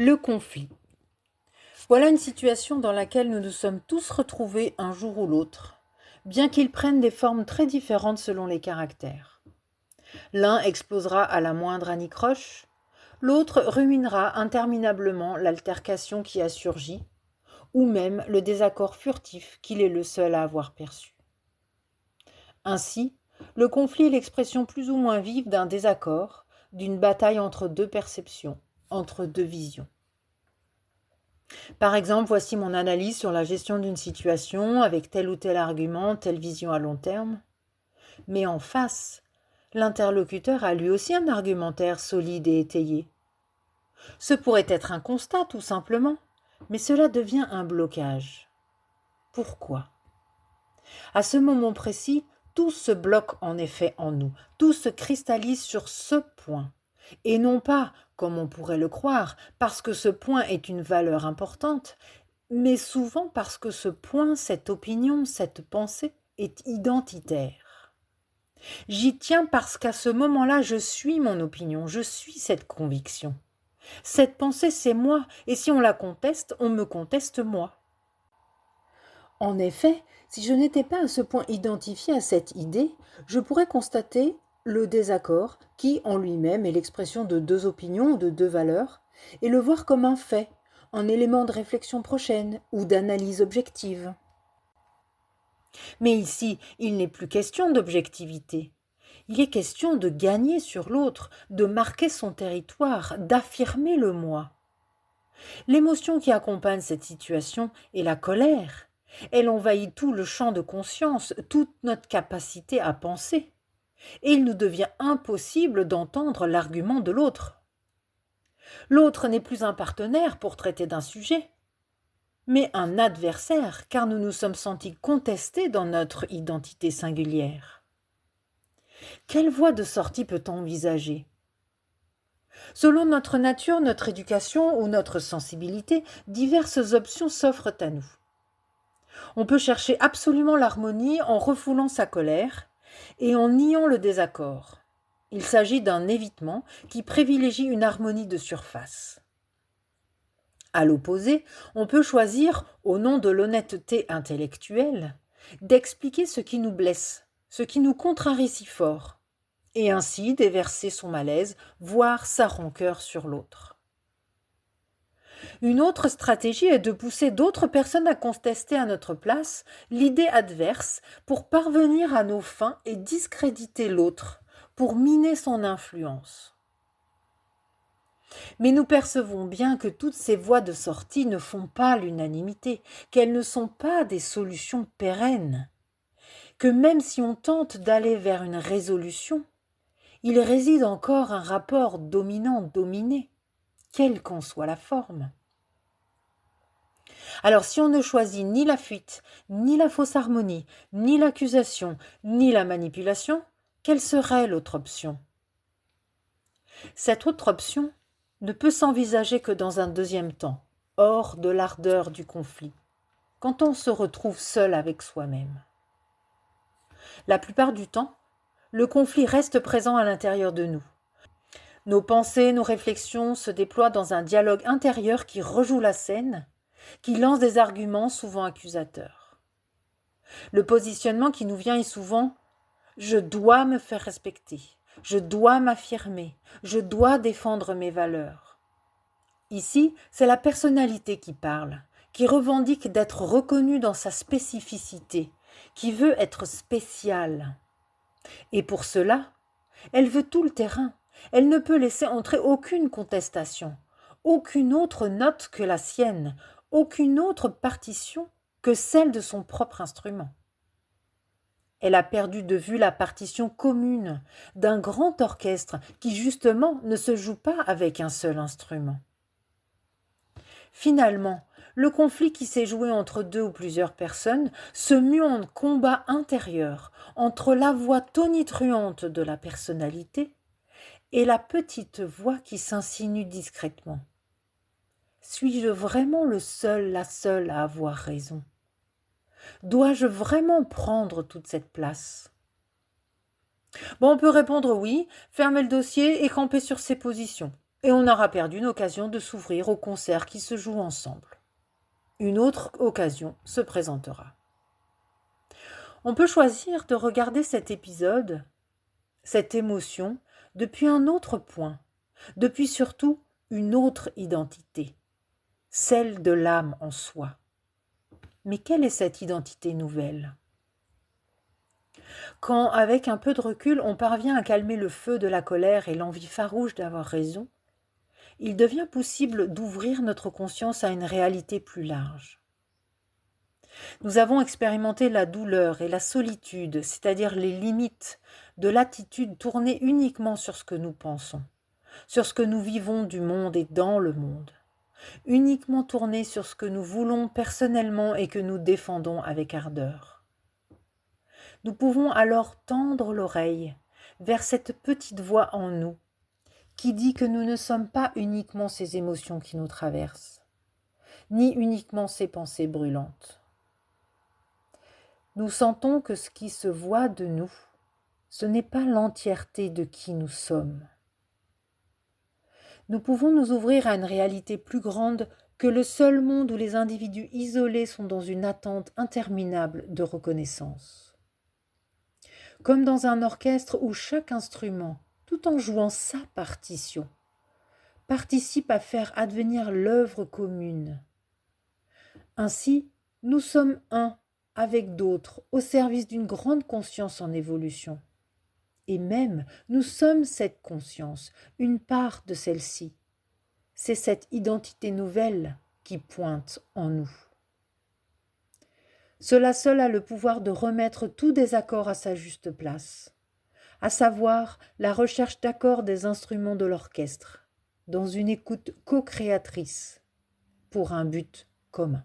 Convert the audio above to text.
Le conflit. Voilà une situation dans laquelle nous nous sommes tous retrouvés un jour ou l'autre, bien qu'ils prennent des formes très différentes selon les caractères. L'un explosera à la moindre anicroche, l'autre ruinera interminablement l'altercation qui a surgi, ou même le désaccord furtif qu'il est le seul à avoir perçu. Ainsi, le conflit est l'expression plus ou moins vive d'un désaccord, d'une bataille entre deux perceptions, entre deux visions. Par exemple, voici mon analyse sur la gestion d'une situation avec tel ou tel argument, telle vision à long terme. Mais en face, l'interlocuteur a lui aussi un argumentaire solide et étayé. Ce pourrait être un constat, tout simplement, mais cela devient un blocage. Pourquoi ? À ce moment précis, tout se bloque en effet en nous, tout se cristallise sur ce point. Et non pas, comme on pourrait le croire, parce que ce point est une valeur importante, mais souvent parce que ce point, cette opinion, cette pensée est identitaire. J'y tiens parce qu'à ce moment-là, je suis mon opinion, je suis cette conviction. Cette pensée, c'est moi, et si on la conteste, on me conteste moi. En effet, si je n'étais pas à ce point identifié à cette idée, je pourrais constater le désaccord, qui en lui-même est l'expression de deux opinions ou de deux valeurs, et le voir comme un fait, un élément de réflexion prochaine ou d'analyse objective. Mais ici, il n'est plus question d'objectivité. Il est question de gagner sur l'autre, de marquer son territoire, d'affirmer le moi. L'émotion qui accompagne cette situation est la colère. Elle envahit tout le champ de conscience, toute notre capacité à penser. Et il nous devient impossible d'entendre l'argument de l'autre. L'autre n'est plus un partenaire pour traiter d'un sujet, mais un adversaire, car nous nous sommes sentis contestés dans notre identité singulière. Quelle voie de sortie peut-on envisager ? Selon notre nature, notre éducation ou notre sensibilité, diverses options s'offrent à nous. On peut chercher absolument l'harmonie en refoulant sa colère et en niant le désaccord. Il s'agit d'un évitement qui privilégie une harmonie de surface. À l'opposé, on peut choisir, au nom de l'honnêteté intellectuelle, d'expliquer ce qui nous blesse, ce qui nous contrarie si fort, et ainsi déverser son malaise, voire sa rancœur sur l'autre. Une autre stratégie est de pousser d'autres personnes à contester à notre place l'idée adverse pour parvenir à nos fins et discréditer l'autre, pour miner son influence. Mais nous percevons bien que toutes ces voies de sortie ne font pas l'unanimité, qu'elles ne sont pas des solutions pérennes, que même si on tente d'aller vers une résolution, il réside encore un rapport dominant-dominé, quelle qu'en soit la forme. Alors si on ne choisit ni la fuite, ni la fausse harmonie, ni l'accusation, ni la manipulation, quelle serait l'autre option ? Cette autre option ne peut s'envisager que dans un deuxième temps, hors de l'ardeur du conflit, quand on se retrouve seul avec soi-même. La plupart du temps, le conflit reste présent à l'intérieur de nous. Nos pensées, nos réflexions se déploient dans un dialogue intérieur qui rejoue la scène, qui lance des arguments souvent accusateurs. Le positionnement qui nous vient est souvent « je dois me faire respecter », « je dois m'affirmer », « je dois défendre mes valeurs ». Ici, c'est la personnalité qui parle, qui revendique d'être reconnue dans sa spécificité, qui veut être spéciale. Et pour cela, elle veut tout le terrain. Elle ne peut laisser entrer aucune contestation, aucune autre note que la sienne, aucune autre partition que celle de son propre instrument. Elle a perdu de vue la partition commune d'un grand orchestre qui justement ne se joue pas avec un seul instrument. Finalement, le conflit qui s'est joué entre deux ou plusieurs personnes se mue en combat intérieur entre la voix tonitruante de la personnalité et la petite voix qui s'insinue discrètement. Suis-je vraiment le seul, la seule à avoir raison ? Dois-je vraiment prendre toute cette place ? Bon, on peut répondre oui, fermer le dossier et camper sur ses positions. et on aura perdu une occasion de s'ouvrir au concert qui se joue ensemble. Une autre occasion se présentera. On peut choisir de regarder cet épisode, cette émotion, depuis un autre point, depuis surtout une autre identité, celle de l'âme en soi. Mais quelle est cette identité nouvelle ? Quand, avec un peu de recul, on parvient à calmer le feu de la colère et l'envie farouche d'avoir raison, il devient possible d'ouvrir notre conscience à une réalité plus large. Nous avons expérimenté la douleur et la solitude, c'est-à-dire les limites de l'attitude tournée uniquement sur ce que nous pensons, sur ce que nous vivons du monde et dans le monde, uniquement tournée sur ce que nous voulons personnellement et que nous défendons avec ardeur. Nous pouvons alors tendre l'oreille vers cette petite voix en nous qui dit que nous ne sommes pas uniquement ces émotions qui nous traversent, ni uniquement ces pensées brûlantes. Nous sentons que ce qui se voit de nous, ce n'est pas l'entièreté de qui nous sommes. Nous pouvons nous ouvrir à une réalité plus grande que le seul monde où les individus isolés sont dans une attente interminable de reconnaissance. Comme dans un orchestre où chaque instrument, tout en jouant sa partition, participe à faire advenir l'œuvre commune. Ainsi, nous sommes un avec d'autres au service d'une grande conscience en évolution. Et même, nous sommes cette conscience, une part de celle-ci. C'est cette identité nouvelle qui pointe en nous. Cela seul a le pouvoir de remettre tout désaccord à sa juste place, à savoir la recherche d'accords des instruments de l'orchestre, dans une écoute co-créatrice, pour un but commun.